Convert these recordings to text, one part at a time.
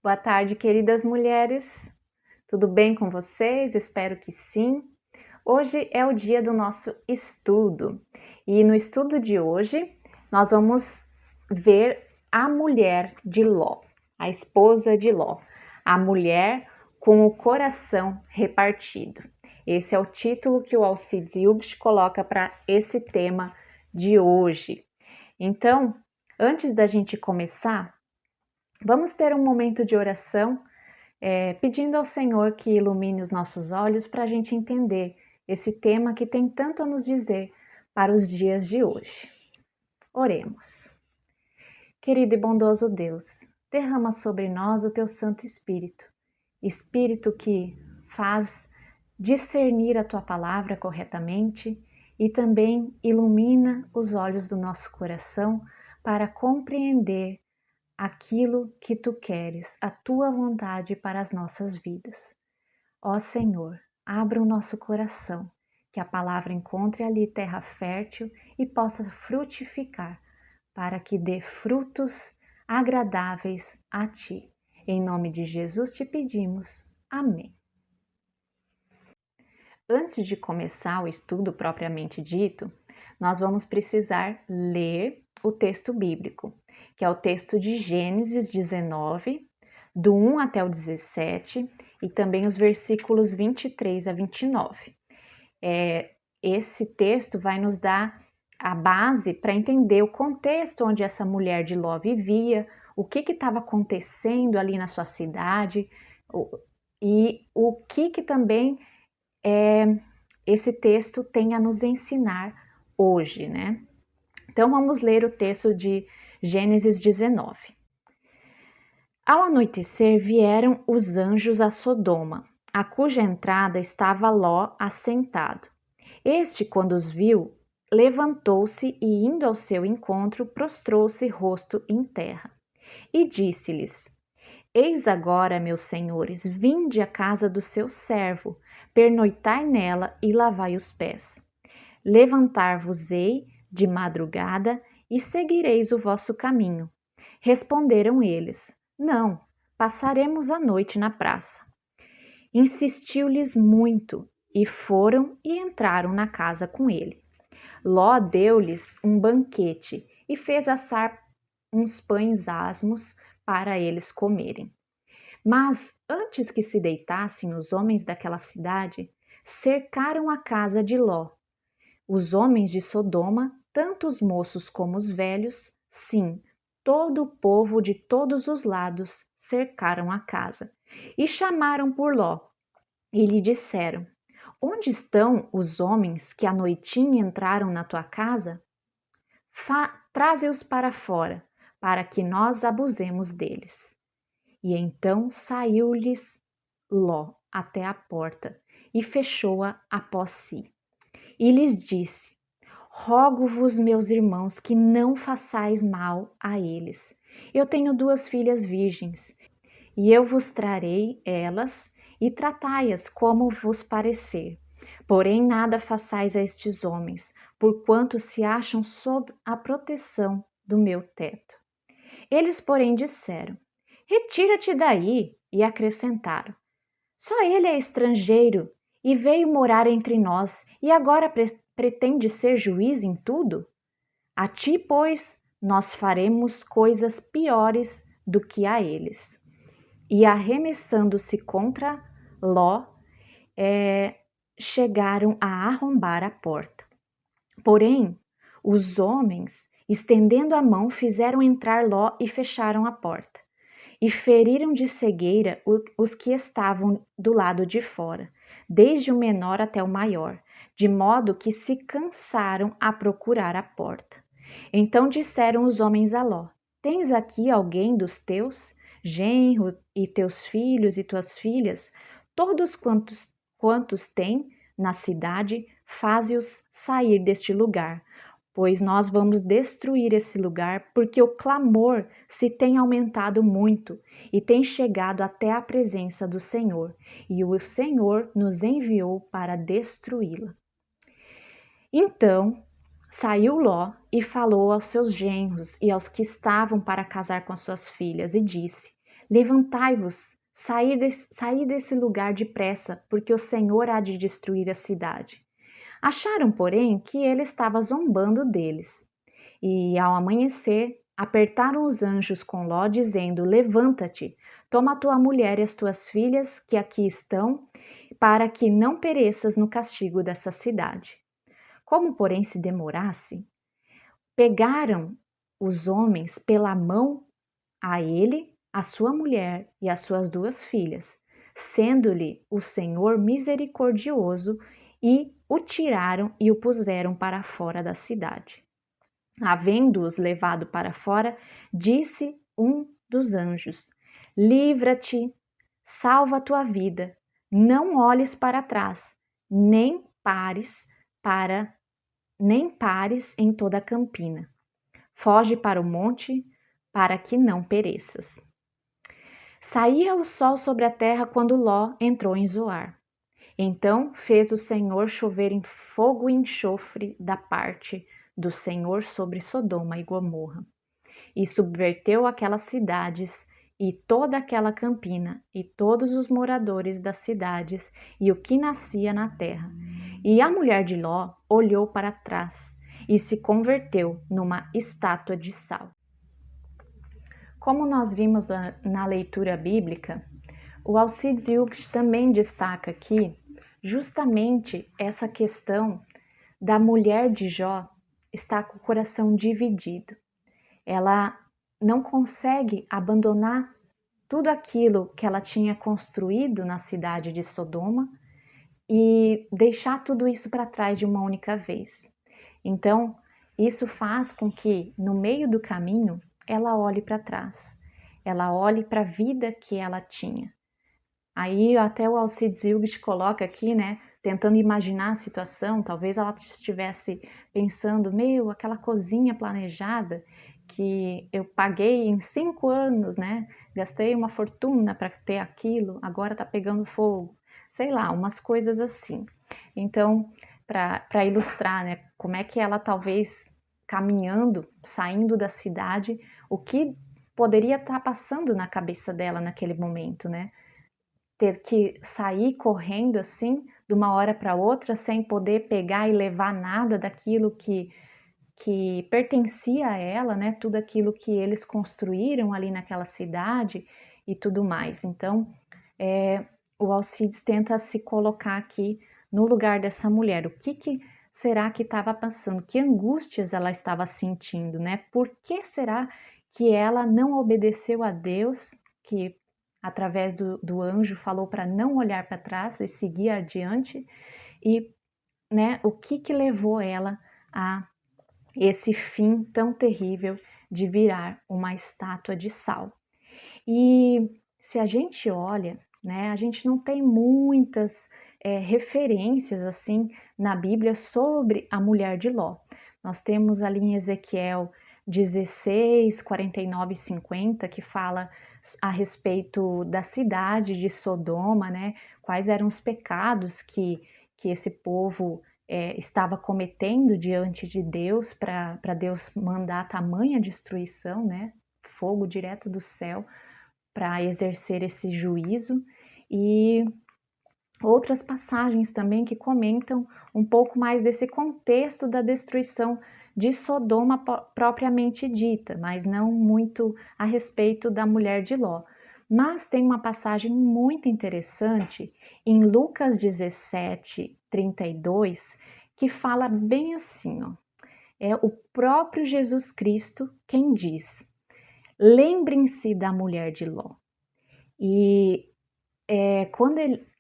Boa tarde, queridas mulheres. Tudo bem com vocês? Espero que sim. Hoje é o dia do nosso estudo e no estudo de hoje nós vamos ver a mulher de Ló, a esposa de Ló, a mulher com o coração repartido. Esse é o título que o Alcides Jung coloca para esse tema de hoje. Então, antes da gente começar, vamos ter um momento de oração, pedindo ao Senhor que ilumine os nossos olhos para a gente entender esse tema que tem tanto a nos dizer para os dias de hoje. Oremos. Querido e bondoso Deus, derrama sobre nós o teu Santo Espírito, Espírito que faz discernir a tua palavra corretamente e também ilumina os olhos do nosso coração para compreender aquilo que tu queres, a tua vontade para as nossas vidas. Ó Senhor, abra o nosso coração, que a palavra encontre ali terra fértil e possa frutificar, para que dê frutos agradáveis a ti. Em nome de Jesus te pedimos. Amém. Antes de começar o estudo propriamente dito, nós vamos precisar ler o texto bíblico, que é o texto de Gênesis 19, do 1 até o 17, e também os versículos 23 a 29. Esse texto vai nos dar a base para entender o contexto onde essa mulher de Ló vivia, o que estava acontecendo ali na sua cidade, e o que também esse texto tem a nos ensinar hoje, né? Então vamos ler o texto de Gênesis 19. Ao anoitecer vieram os anjos a Sodoma, a cuja entrada estava Ló assentado. Este, quando os viu, levantou-se e, indo ao seu encontro, prostrou-se rosto em terra. E disse-lhes: Eis agora, meus senhores, vinde à casa do seu servo, pernoitai nela e lavai os pés. Levantar-vos-ei de madrugada e seguireis o vosso caminho. Responderam eles: Não, passaremos a noite na praça. Insistiu-lhes muito, e foram e entraram na casa com ele. Ló deu-lhes um banquete e fez assar uns pães asmos para eles comerem. Mas antes que se deitassem, os homens daquela cidade cercaram a casa de Ló. Os homens de Sodoma, tanto os moços como os velhos, sim, todo o povo de todos os lados cercaram a casa e chamaram por Ló e lhe disseram: Onde estão os homens que à noitinha entraram na tua casa? Traze-os para fora, para que nós abusemos deles. E então saiu-lhes Ló até a porta e fechou-a após si. E lhes disse: Rogo-vos, meus irmãos, que não façais mal a eles. Eu tenho 2 filhas virgens, e eu vos trarei elas, e tratai-as como vos parecer. Porém, nada façais a estes homens, porquanto se acham sob a proteção do meu teto. Eles, porém, disseram: Retira-te daí, e acrescentaram: Só ele é estrangeiro, e veio morar entre nós, e agora pretende ser juiz em tudo? A ti, pois, nós faremos coisas piores do que a eles. E arremessando-se contra Ló, chegaram a arrombar a porta. Porém, os homens, estendendo a mão, fizeram entrar Ló e fecharam a porta. E feriram de cegueira os que estavam do lado de fora, desde o menor até o maior, de modo que se cansaram a procurar a porta. Então disseram os homens a Ló: Tens aqui alguém dos teus, genro e teus filhos e tuas filhas, todos quantos têm na cidade, faze-os sair deste lugar, pois nós vamos destruir esse lugar, porque o clamor se tem aumentado muito e tem chegado até a presença do Senhor, e o Senhor nos enviou para destruí-la. Então saiu Ló e falou aos seus genros e aos que estavam para casar com as suas filhas, e disse: Levantai-vos, saí desse lugar depressa, porque o Senhor há de destruir a cidade. Acharam, porém, que ele estava zombando deles. E, ao amanhecer, apertaram os anjos com Ló, dizendo: Levanta-te, toma tua mulher e as tuas filhas que aqui estão, para que não pereças no castigo dessa cidade. Como, porém, se demorasse, pegaram os homens pela mão a ele, a sua mulher e as suas duas filhas, sendo-lhe o Senhor misericordioso, e o tiraram e o puseram para fora da cidade. Havendo-os levado para fora, disse um dos anjos: Livra-te, salva a tua vida, não olhes para trás, nem pares nem pares em toda a campina. Foge para o monte, para que não pereças. Saía o sol sobre a terra quando Ló entrou em Zoar. Então fez o Senhor chover em fogo e enxofre da parte do Senhor sobre Sodoma e Gomorra, e subverteu aquelas cidades e toda aquela campina, e todos os moradores das cidades, e o que nascia na terra. E a mulher de Ló olhou para trás e se converteu numa estátua de sal. Como nós vimos na leitura bíblica, o Alcides Jung também destaca aqui justamente essa questão da mulher de Jó estar com o coração dividido. Ela não consegue abandonar tudo aquilo que ela tinha construído na cidade de Sodoma e deixar tudo isso para trás de uma única vez. Então, isso faz com que, no meio do caminho, ela olhe para trás, ela olhe para a vida que ela tinha. Aí até o Alcides Jung coloca aqui, né, tentando imaginar a situação, talvez ela estivesse pensando, aquela cozinha planejada que eu paguei em 5 anos, né, gastei uma fortuna para ter aquilo, agora está pegando fogo, sei lá, umas coisas assim. Então, para ilustrar, né, como é que ela talvez caminhando, saindo da cidade, o que poderia estar passando na cabeça dela naquele momento, né? Ter que sair correndo assim, de uma hora para outra, sem poder pegar e levar nada daquilo que pertencia a ela, né? Tudo aquilo que eles construíram ali naquela cidade e tudo mais. Então, o Alcides tenta se colocar aqui no lugar dessa mulher. O que será que estava passando? Que angústias ela estava sentindo, né? Por que será que ela não obedeceu a Deus, que através do anjo falou para não olhar para trás e seguir adiante? E, né, o que levou ela a esse fim tão terrível de virar uma estátua de sal? E se a gente olha, né, a gente não tem muitas referências assim na Bíblia sobre a mulher de Ló. Nós temos ali em Ezequiel 16, 49 e 50, que fala a respeito da cidade de Sodoma, né? Quais eram os pecados que esse povo estava cometendo diante de Deus para Deus mandar tamanha destruição, né? Fogo direto do céu para exercer esse juízo, e outras passagens também que comentam um pouco mais desse contexto da destruição de Sodoma propriamente dita, mas não muito a respeito da mulher de Ló. Mas tem uma passagem muito interessante em Lucas 17, 32, que fala bem assim, ó, é o próprio Jesus Cristo quem diz: lembrem-se da mulher de Ló. E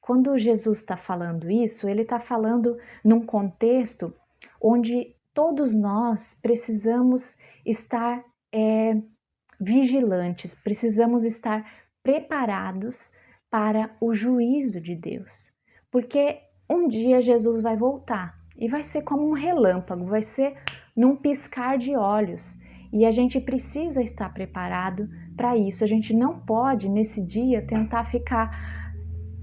quando Jesus está falando isso, ele está falando num contexto onde todos nós precisamos estar vigilantes, precisamos estar preparados para o juízo de Deus, porque um dia Jesus vai voltar e vai ser como um relâmpago, vai ser num piscar de olhos, e a gente precisa estar preparado para isso. A gente não pode nesse dia tentar ficar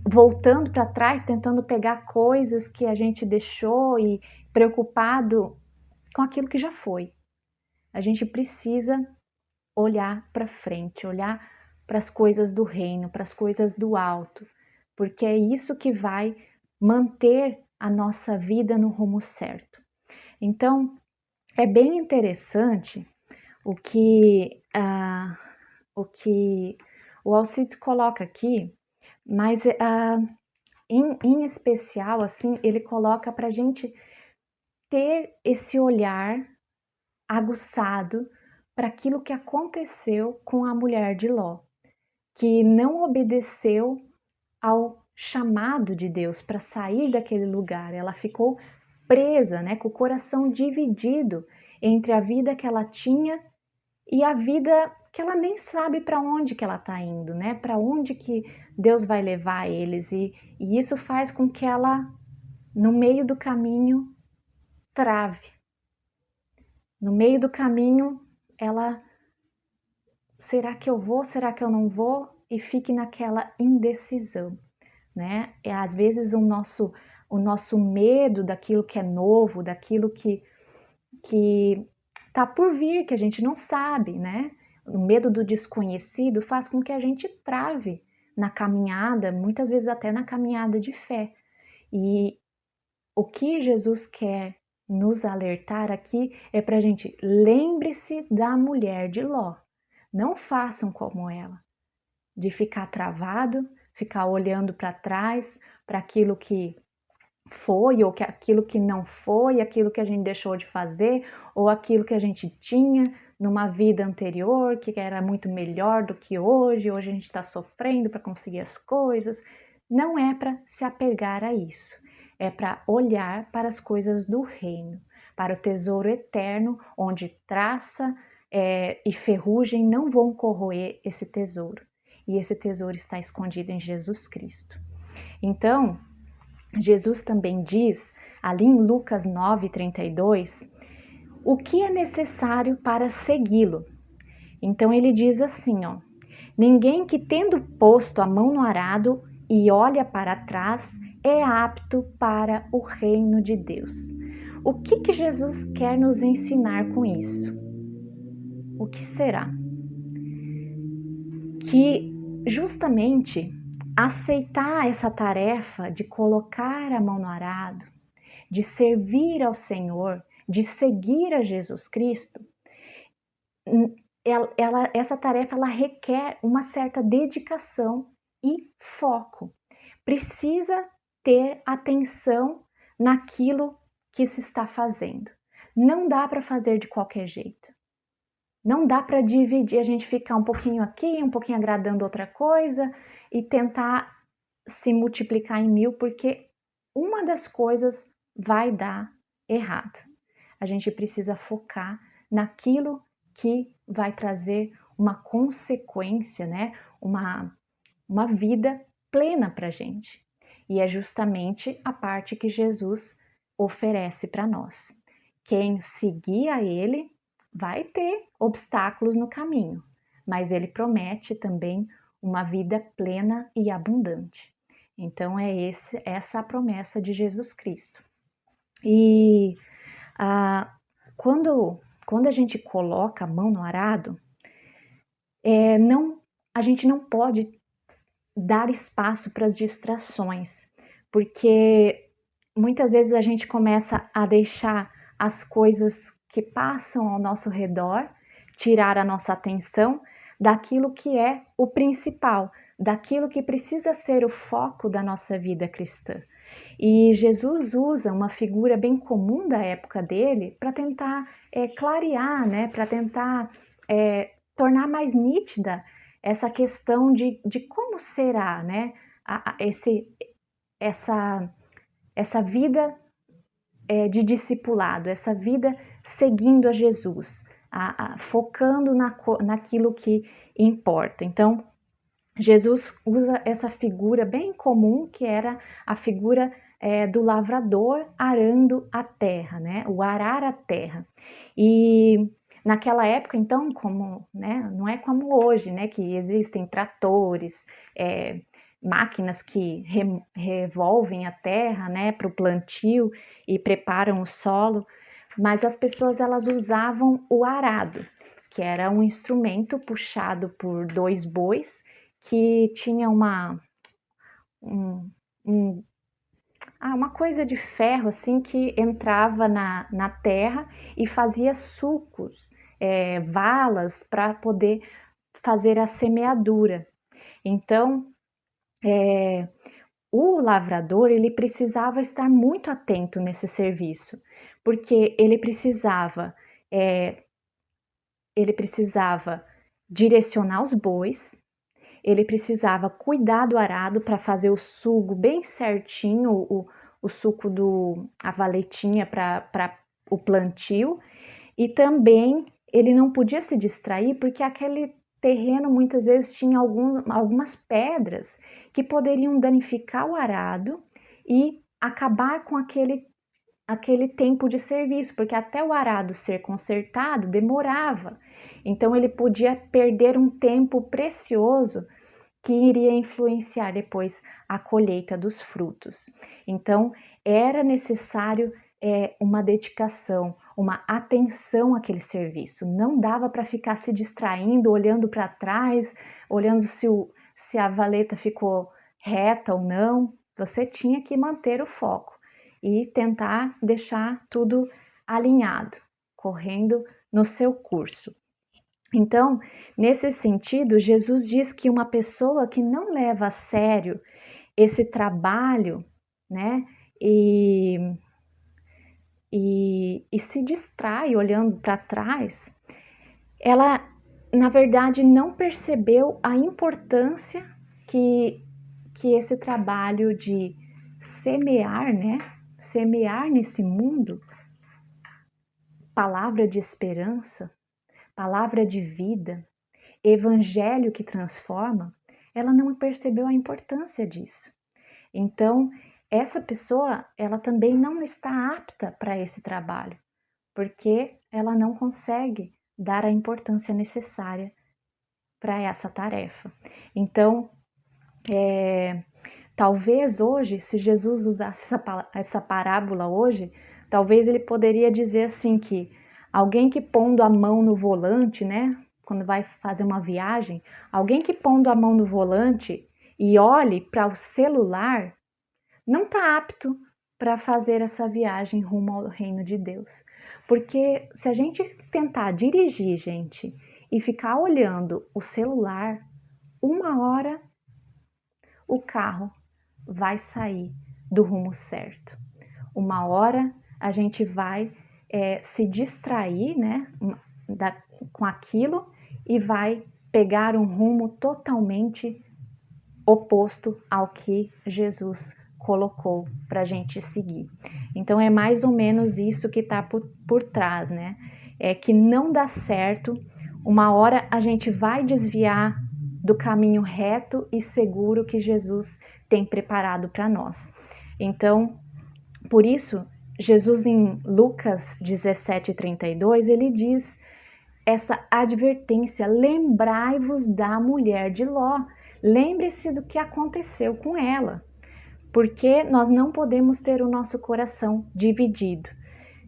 voltando para trás, tentando pegar coisas que a gente deixou e preocupado com aquilo que já foi. A gente precisa olhar para frente, olhar para as coisas do reino, para as coisas do alto, porque é isso que vai manter a nossa vida no rumo certo. Então, é bem interessante o que o Alcides coloca aqui, mas em especial, assim, ele coloca para a gente ter esse olhar aguçado para aquilo que aconteceu com a mulher de Ló, que não obedeceu ao chamado de Deus para sair daquele lugar. Ela ficou presa, né, com o coração dividido entre a vida que ela tinha e a vida que ela nem sabe para onde que ela está indo, né? Para onde que Deus vai levar eles e isso faz com que ela, no meio do caminho, trave. No meio do caminho, ela, será que eu vou? Será que eu não vou? E fique naquela indecisão, né? E às vezes o nosso medo daquilo que é novo, daquilo que tá por vir, que a gente não sabe, né? O medo do desconhecido faz com que a gente trave na caminhada, muitas vezes até na caminhada de fé. E o que Jesus quer nos alertar aqui é para a gente lembre-se da mulher de Ló. Não façam como ela, de ficar travado, ficar olhando para trás, para aquilo que foi, ou que aquilo que não foi, aquilo que a gente deixou de fazer, ou aquilo que a gente tinha numa vida anterior, que era muito melhor do que hoje a gente está sofrendo para conseguir as coisas. Não é para se apegar a isso, é para olhar para as coisas do reino, para o tesouro eterno, onde traça e ferrugem não vão corroer esse tesouro. E esse tesouro está escondido em Jesus Cristo. Então, Jesus também diz, ali em Lucas 9:32, o que é necessário para segui-lo. Então ele diz assim, ó: ninguém que tendo posto a mão no arado e olha para trás é apto para o reino de Deus. O que Jesus quer nos ensinar com isso? O que será? Que justamente aceitar essa tarefa de colocar a mão no arado, de servir ao Senhor, de seguir a Jesus Cristo, essa tarefa ela requer uma certa dedicação e foco. Precisa ter atenção naquilo que se está fazendo. Não dá para fazer de qualquer jeito. Não dá para dividir, a gente ficar um pouquinho aqui, um pouquinho agradando outra coisa e tentar se multiplicar em 1000, porque uma das coisas vai dar errado. A gente precisa focar naquilo que vai trazer uma consequência, né? Uma vida plena para a gente. E é justamente a parte que Jesus oferece para nós. Quem seguir a Ele vai ter obstáculos no caminho, mas Ele promete também uma vida plena e abundante. Então é essa a promessa de Jesus Cristo. E quando a gente coloca a mão no arado, a gente não pode dar espaço para as distrações, porque muitas vezes a gente começa a deixar as coisas que passam ao nosso redor tirar a nossa atenção daquilo que é o principal, daquilo que precisa ser o foco da nossa vida cristã. E Jesus usa uma figura bem comum da época dele para tentar clarear, né, para tentar tornar mais nítida essa questão de como será, né, essa vida de discipulado, essa vida seguindo a Jesus, focando naquilo que importa. Então, Jesus usa essa figura bem comum, que era a figura do lavrador arando a terra, né? O arar a terra. E naquela época, então, como, né, não é como hoje, né, que existem tratores, máquinas que revolvem a terra, né, para o plantio e preparam o solo, mas as pessoas elas usavam o arado. que era um instrumento puxado por 2 bois que tinha um, um uma coisa de ferro assim que entrava na terra e fazia sulcos, valas para poder fazer a semeadura. Então, o lavrador ele precisava estar muito atento nesse serviço, porque ele precisava direcionar os bois, ele precisava cuidar do arado para fazer o sugo bem certinho, o suco a valetinha para o plantio, e também ele não podia se distrair porque aquele terreno muitas vezes tinha algumas pedras que poderiam danificar o arado e acabar com aquele tempo de serviço, porque até o arado ser consertado demorava. Então ele podia perder um tempo precioso que iria influenciar depois a colheita dos frutos. Então, era necessário uma dedicação, uma atenção àquele serviço. Não dava para ficar se distraindo, olhando para trás, olhando se a valeta ficou reta ou não. Você tinha que manter o foco e tentar deixar tudo alinhado, correndo no seu curso. Então, nesse sentido, Jesus diz que uma pessoa que não leva a sério esse trabalho, né, e se distrai olhando para trás, ela, na verdade, não percebeu a importância que esse trabalho de semear, né, semear nesse mundo, palavra de esperança, palavra de vida, evangelho que transforma, ela não percebeu a importância disso. Então, essa pessoa, ela também não está apta para esse trabalho, porque ela não consegue dar a importância necessária para essa tarefa. Então, talvez hoje, se Jesus usasse essa parábola hoje, talvez ele poderia dizer assim que alguém que pondo a mão no volante, né, quando vai fazer uma viagem, alguém que pondo a mão no volante e olhe para o celular, não está apto para fazer essa viagem rumo ao reino de Deus. Porque se a gente tentar dirigir, gente, e ficar olhando o celular, uma hora o carro vai sair do rumo certo. Uma hora a gente vai se distrair, né, com aquilo e vai pegar um rumo totalmente oposto ao que Jesus colocou para a gente seguir. Então é mais ou menos isso que está por trás, né? É que não dá certo, uma hora a gente vai desviar do caminho reto e seguro que Jesus tem preparado para nós. Então, por isso, Jesus em Lucas 17:32, ele diz essa advertência: lembrai-vos da mulher de Ló. Lembre-se do que aconteceu com ela, porque nós não podemos ter o nosso coração dividido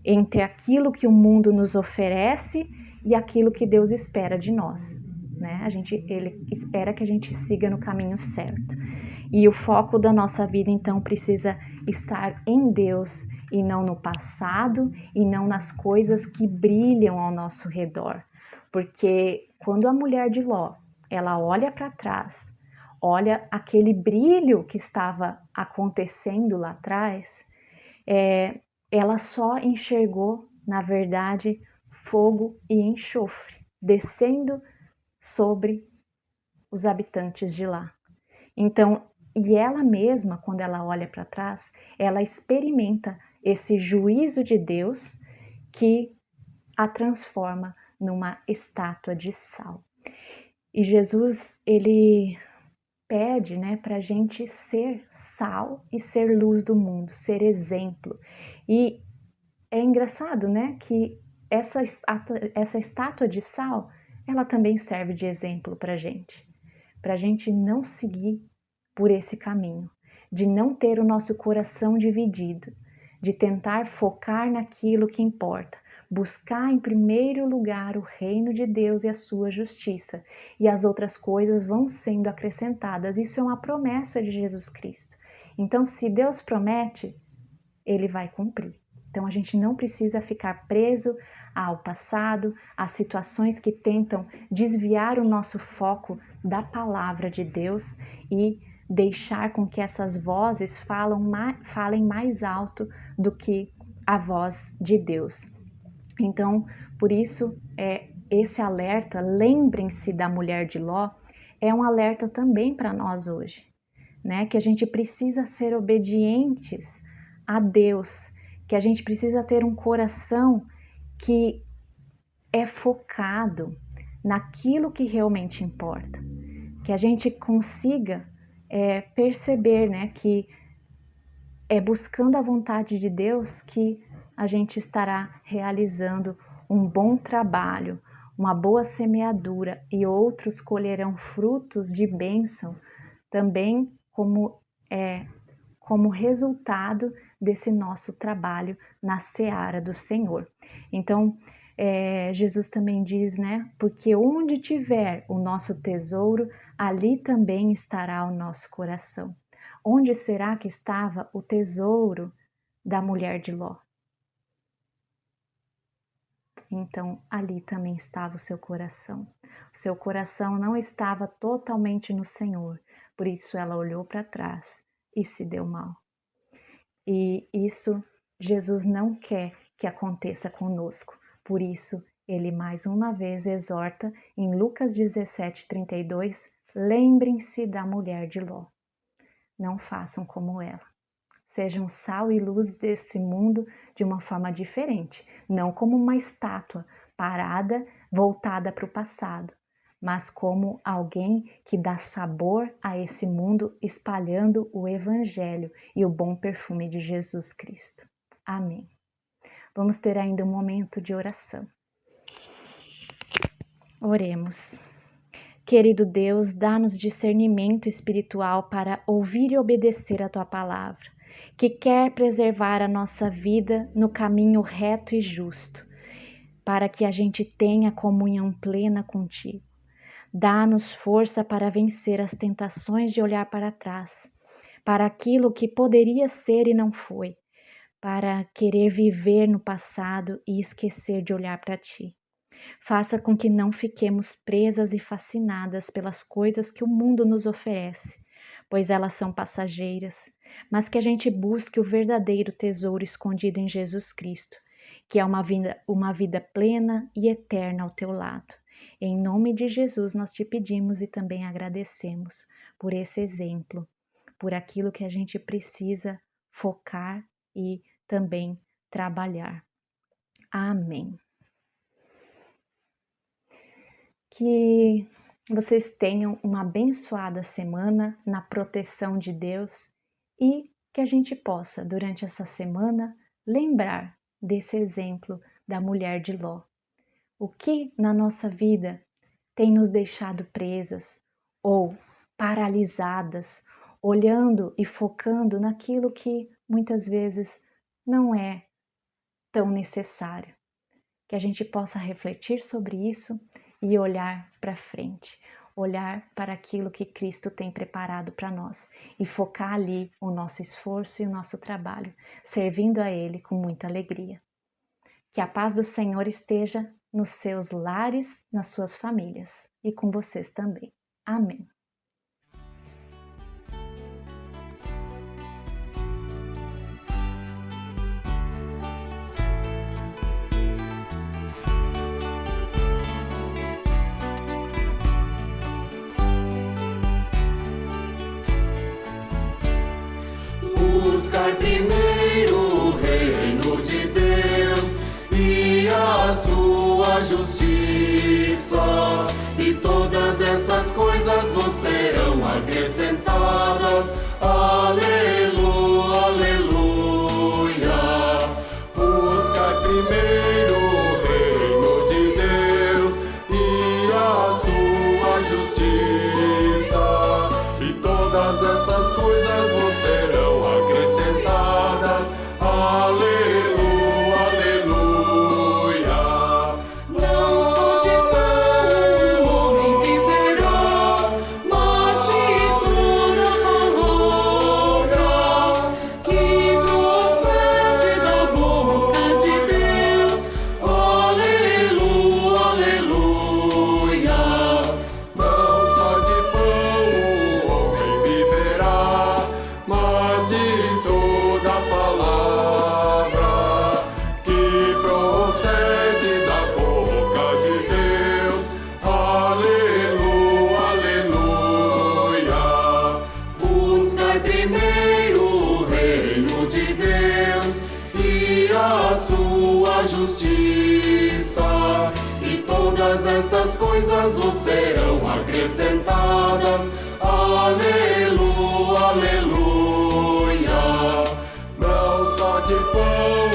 entre aquilo que o mundo nos oferece e aquilo que Deus espera de nós, né? Ele espera que a gente siga no caminho certo. E o foco da nossa vida então precisa estar em Deus e não no passado e não nas coisas que brilham ao nosso redor. Porque quando a mulher de Ló, ela olha para trás, olha aquele brilho que estava acontecendo lá atrás, ela só enxergou, na verdade, fogo e enxofre descendo sobre os habitantes de lá. Então, e ela mesma, quando ela olha para trás, ela experimenta esse juízo de Deus que a transforma numa estátua de sal. E Jesus, ele pede, né, para a gente ser sal e ser luz do mundo, ser exemplo. E é engraçado, né, que essa estátua de sal, ela também serve de exemplo para a gente não seguir por esse caminho, de não ter o nosso coração dividido, de tentar focar naquilo que importa, buscar em primeiro lugar o reino de Deus e a sua justiça, e as outras coisas vão sendo acrescentadas. Isso é uma promessa de Jesus Cristo. Então, se Deus promete, Ele vai cumprir. Então, a gente não precisa ficar preso ao passado, às situações que tentam desviar o nosso foco da palavra de Deus e deixar com que essas vozes falem mais alto do que a voz de Deus. Então, por isso, esse alerta, lembrem-se da mulher de Ló, é um alerta também para nós hoje, né? Que a gente precisa ser obedientes a Deus, que a gente precisa ter um coração que é focado naquilo que realmente importa, que a gente consiga perceber, né, que é buscando a vontade de Deus que a gente estará realizando um bom trabalho, uma boa semeadura, e outros colherão frutos de bênção também como resultado desse nosso trabalho na seara do Senhor. Então, Jesus também diz, né? Porque onde tiver o nosso tesouro, ali também estará o nosso coração. Onde será que estava o tesouro da mulher de Ló? Então, ali também estava o seu coração. O seu coração não estava totalmente no Senhor, por isso ela olhou para trás e se deu mal. E isso Jesus não quer que aconteça conosco. Por isso, ele mais uma vez exorta em Lucas 17:32, lembrem-se da mulher de Ló. Não façam como ela. Sejam sal e luz desse mundo de uma forma diferente, não como uma estátua parada, voltada para o passado, mas como alguém que dá sabor a esse mundo, espalhando o Evangelho e o bom perfume de Jesus Cristo. Amém. Vamos ter ainda um momento de oração. Oremos. Querido Deus, dá-nos discernimento espiritual para ouvir e obedecer a Tua palavra, que quer preservar a nossa vida no caminho reto e justo, para que a gente tenha comunhão plena contigo. Dá-nos força para vencer as tentações de olhar para trás, para aquilo que poderia ser e não foi, para querer viver no passado e esquecer de olhar para Ti. Faça com que não fiquemos presas e fascinadas pelas coisas que o mundo nos oferece, pois elas são passageiras, mas que a gente busque o verdadeiro tesouro escondido em Jesus Cristo, que é uma vida plena e eterna ao Teu lado. Em nome de Jesus nós Te pedimos e também agradecemos por esse exemplo, por aquilo que a gente precisa focar e também trabalhar. Amém. Que vocês tenham uma abençoada semana na proteção de Deus e que a gente possa, durante essa semana, lembrar desse exemplo da mulher de Ló. O que na nossa vida tem nos deixado presas ou paralisadas, olhando e focando naquilo que muitas vezes não é tão necessário. Que a gente possa refletir sobre isso e olhar para frente, olhar para aquilo que Cristo tem preparado para nós e focar ali o nosso esforço e o nosso trabalho, servindo a Ele com muita alegria. Que a paz do Senhor esteja nos seus lares, nas suas famílias e com vocês também. Amém. Buscar primeiro o reino de Deus e a sua justiça, e todas essas coisas vos serão acrescentadas. Aleluia, aleluia. Buscar primeiro o reino de Deus e a sua justiça, e todas essas coisas vos serão acrescentadas. Aleluia, aleluia. coisas vos serão acrescentadas. Aleluia, aleluia. Não só de pão